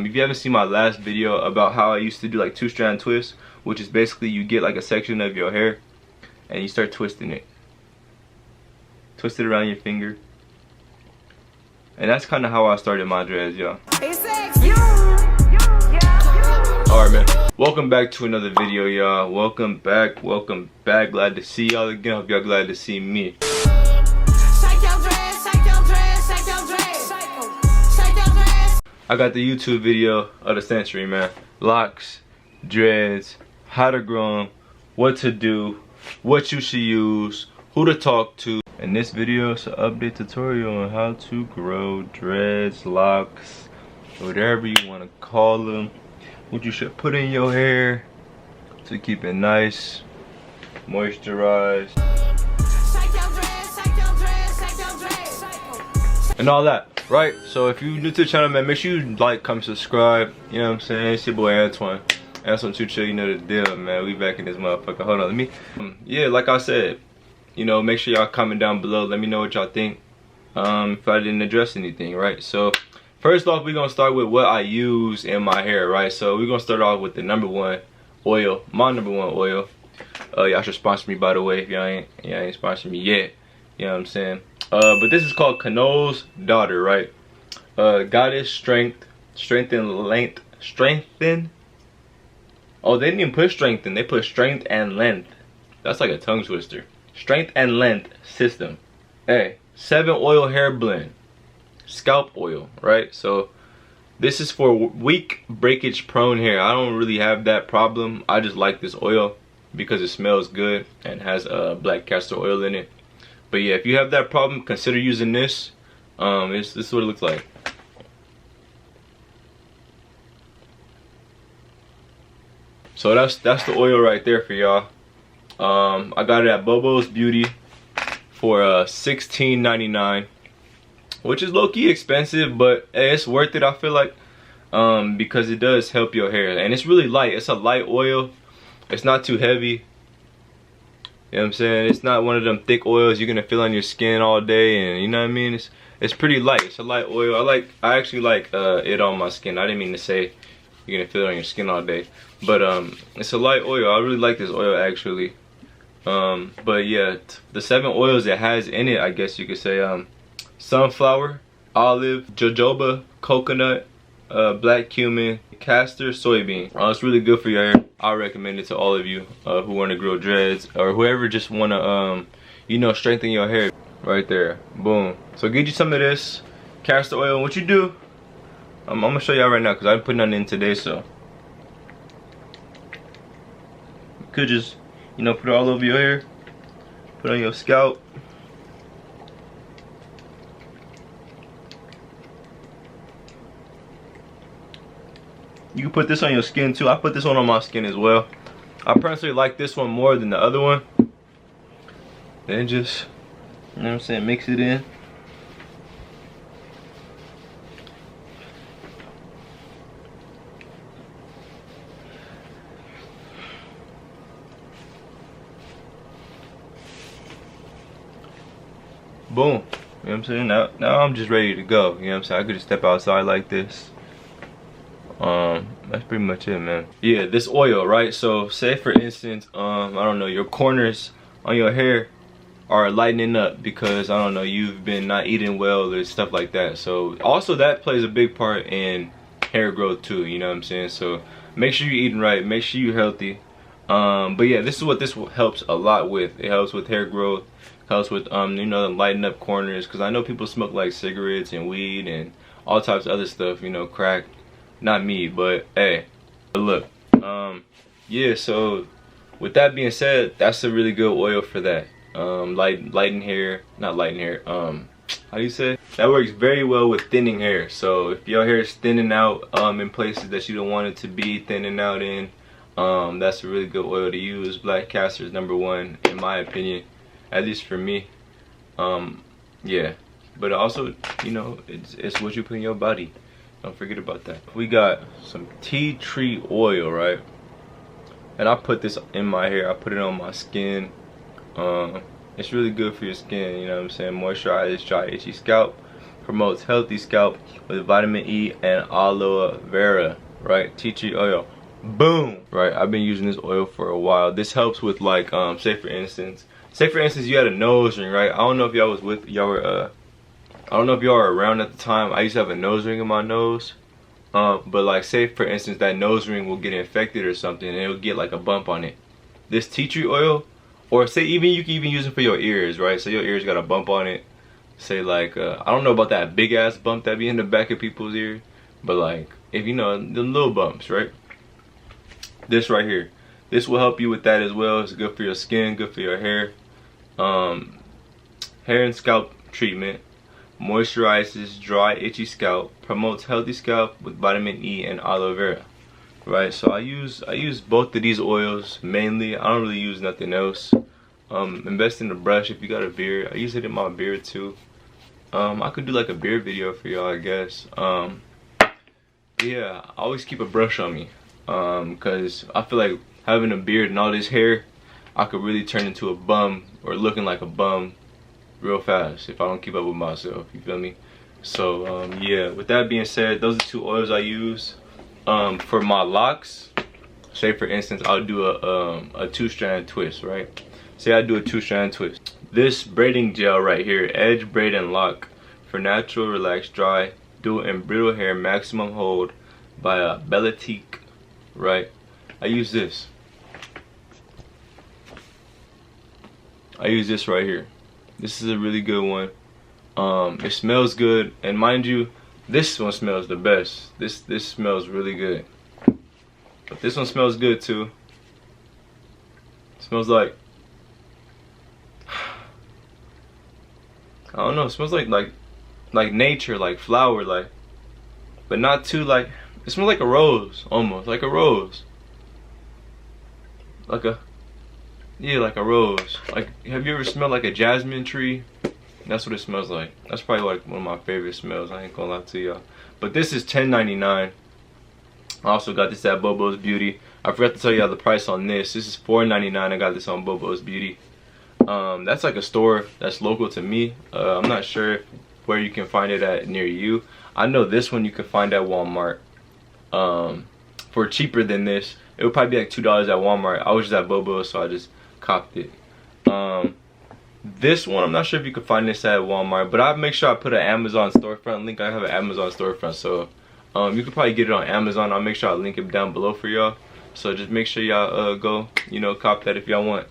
If you haven't seen my last video about how I used to do like 2-strand twists, which is basically you get like a section of your hair and you start twisting it. Twist it around your finger. And that's kind of how I started my dreads, y'all. Alright, man. Welcome back to another video, y'all. Welcome back. Glad to see y'all again. Hope y'all glad to see me. I got the YouTube video of the century, man. Locks, dreads, how to grow them, what to do, what you should use, who to talk to. In this video, it's an update tutorial on how to grow dreads, locks, whatever you want to call them. What you should put in your hair to keep it nice, moisturized, and all that. Right, so if you're new to the channel, man, make sure you like, comment, subscribe. You know what I'm saying? It's your boy Antoine. Antoine Too Chill, you know the deal, man. We back in this motherfucker. Hold on, let me. Yeah, like I said, you know, make sure y'all comment down below. Let me know what y'all think. If I didn't address anything, right? So first off, we're gonna start with what I use in my hair, right? So we're gonna start off with the #1 oil, my #1 oil. Y'all should sponsor me, by the way, if y'all ain't sponsored me yet. You know what I'm saying? But this is called Kano's Daughter, right? Goddess Strength, Strengthen Length, Strengthen. Oh, they didn't even put strengthen, they put strength and length. That's like a tongue twister. Strength and length system. Hey, 7 oil hair blend, scalp oil, right? So this is for weak breakage prone hair. I don't really have that problem. I just like this oil because it smells good and has black castor oil in it. But yeah, if you have that problem, consider using this. This is what it looks like. So that's the oil right there for y'all. I got it at Bobo's Beauty for $16.99, which is low-key expensive, but hey, it's worth it, I feel like, because it does help your hair, and it's really light. It's a light oil. It's not too heavy. You know what I'm saying? It's not one of them thick oils you're gonna feel on your skin all day, and you know what I mean? It's pretty light. It's a light oil. I actually like it on my skin. I didn't mean to say you're gonna feel it on your skin all day, but it's a light oil. I really like this oil actually. But yeah, the 7 oils it has in it, I guess you could say, sunflower, olive, jojoba, coconut, black cumin, castor, soybean. It's really good for your hair. I recommend it to all of you who want to grow dreads, or whoever just want to you know, strengthen your hair. Right there, boom. So get you some of this castor oil, and what you do, I'm gonna show y'all right now because I didn't put nothing in today. So you could just, you know, put it all over your hair, put it on your scalp. You can put this on your skin too. I put this one on my skin as well. I personally like this one more than the other one. Then just, you know what I'm saying, mix it in. Boom. You know what I'm saying? Now I'm just ready to go. You know what I'm saying? I could just step outside like this. That's pretty much it, man. Yeah, this oil, right? So say for instance, I don't know, your corners on your hair are lightening up because, I don't know, you've been not eating well or stuff like that. So also that plays a big part in hair growth too, you know what I'm saying? So make sure you're eating right, make sure you're healthy. But yeah, this is what this helps a lot with. It helps with hair growth, helps with you know, lighten up corners, because I know people smoke like cigarettes and weed and all types of other stuff, you know, crack. Not me, but hey, look, yeah, so with that being said, that's a really good oil for that. Lighten hair, not lighten hair, how do you say? That works very well with thinning hair. So if your hair is thinning out in places that you don't want it to be thinning out in, that's a really good oil to use. Black castor is #1 in my opinion, at least for me. Yeah, but also, you know, it's what you put in your body. Don't forget about that. We got some tea tree oil, right? And I put this in my hair. I put it on my skin. It's really good for your skin, you know what I'm saying? Moisturize dry, itchy scalp. promotes healthy scalp with vitamin E and aloe vera, right? Tea tree oil. Boom. Right, I've been using this oil for a while. This helps with like say for instance you had a nose ring, right? I don't know if y'all was with y'all were I don't know if y'all were around at the time. I used to have a nose ring in my nose. But like say for instance that nose ring will get infected or something and it'll get like a bump on it. This tea tree oil, or say even you can even use it for your ears, right? So your ears got a bump on it. Say like I don't know about that big ass bump that be in the back of people's ear, but like if you know the little bumps, right? This right here, this will help you with that as well. It's good for your skin, good for your hair. Hair and scalp treatment. Moisturizes dry, itchy scalp. Promotes healthy scalp with vitamin E and aloe vera. Right, so I use both of these oils mainly. I don't really use nothing else. Invest in the brush if you got a beard. I use it in my beard too. I could do like a beard video for y'all, I guess. Yeah, I always keep a brush on me. Cause I feel like having a beard and all this hair, I could really turn into a bum or looking like a bum real fast if I don't keep up with myself, you feel me? So yeah, with that being said, those are two oils I use. For my locks, say for instance I'll do a 2-strand twist, right? Say I do a 2-strand twist. This braiding gel right here, Edge Braid and Lock, for natural, relaxed, dry, dual and brittle hair, maximum hold by Bellatique, right? I use this. I use this right here. This is a really good one. It smells good, and mind you, this one smells the best. This smells really good. But this one smells good too. It smells like, I don't know, it smells like nature, like flower, like, but not too like, it smells like a rose, almost, like a rose. Like a, yeah, like a rose. Like, have you ever smelled like a jasmine tree? That's what it smells like. That's probably like one of my favorite smells. I ain't gonna lie to y'all. But this is $10.99. I also got this at Bobo's Beauty. I forgot to tell y'all the price on this. This is $4.99. I got this on Bobo's Beauty. That's like a store that's local to me. I'm not sure where you can find it at near you. I know this one you can find at Walmart for cheaper than this. It would probably be like $2 at Walmart. I was just at Bobo's, so I just copped it. This one, I'm not sure if you can find this at Walmart, but I'll make sure I put an Amazon storefront link. I have an Amazon storefront, so you can probably get it on Amazon. I'll make sure I link it down below for y'all. So just make sure y'all go, you know, cop that if y'all want.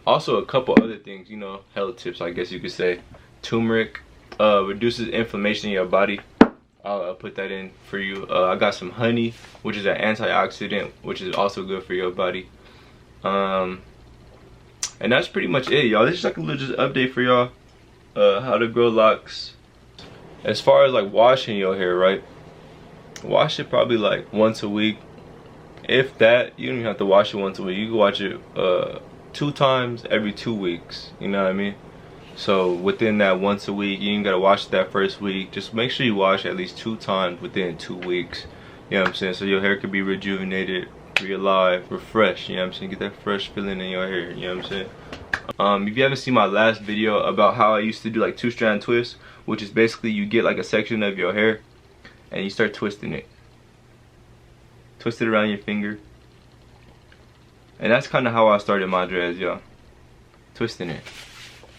Also a couple other things, you know, health tips, I guess you could say. Turmeric reduces inflammation in your body. I'll put that in for you. I got some honey, which is an antioxidant, which is also good for your body. And that's pretty much it, y'all. This is like a little just update for y'all. How to grow locks. As far as like washing your hair, right? Wash it probably like once a week. If that, you don't even have to wash it once a week. You can wash it 2 times every 2 weeks. You know what I mean? So within that once a week, you ain't gotta wash it that first week. Just make sure you wash at least 2 times within 2 weeks. You know what I'm saying? So your hair can be rejuvenated, re-alive, refreshed. You know what I'm saying? Get that fresh feeling in your hair. You know what I'm saying? If you haven't seen my last video about how I used to do like 2-strand twists, which is basically you get like a section of your hair and you start twisting it. Twist it around your finger. And that's kind of how I started my dreads, y'all. Twisting it.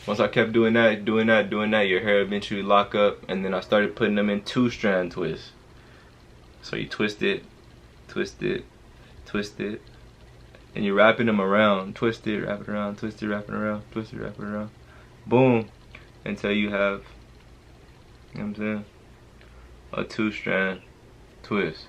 Once I kept doing that, your hair eventually lock up, and then I started putting them in 2-strand twists. So you twist it, twist it, twist it, and you're wrapping them around. Twist it, wrap it around, twist it, wrap it around, twist it, wrap it around. Boom. Until you have, you know what I'm saying, a 2-strand twist.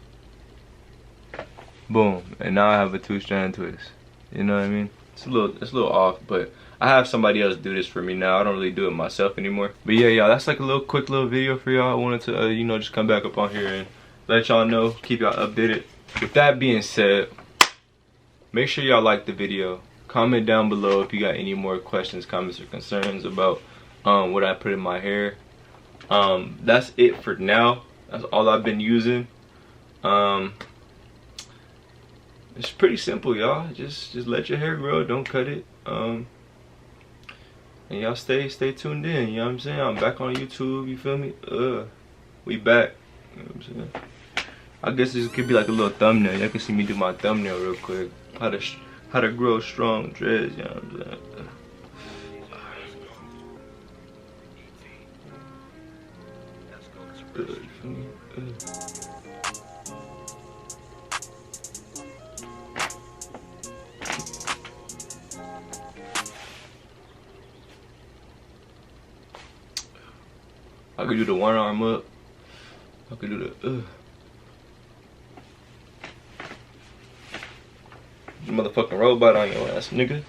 Boom. And now I have a 2-strand twist. You know what I mean? It's a little off, but I have somebody else do this for me now. I don't really do it myself anymore. But yeah, y'all, that's like a quick little video for y'all. I wanted to, you know, just come back up on here and let y'all know, keep y'all updated. With that being said, make sure y'all like the video. Comment down below if you got any more questions, comments, or concerns about what I put in my hair. That's it for now. That's all I've been using. It's pretty simple, y'all. Just let your hair grow. Don't cut it. And y'all stay tuned in, you know what I'm saying? I'm back on YouTube, you feel me? We back. You know what I'm saying? I guess this could be like a little thumbnail. Y'all can see me do my thumbnail real quick. How to grow strong dreads, you know what I'm saying? I could do the one arm up. I could do the motherfucking robot on your ass, nigga.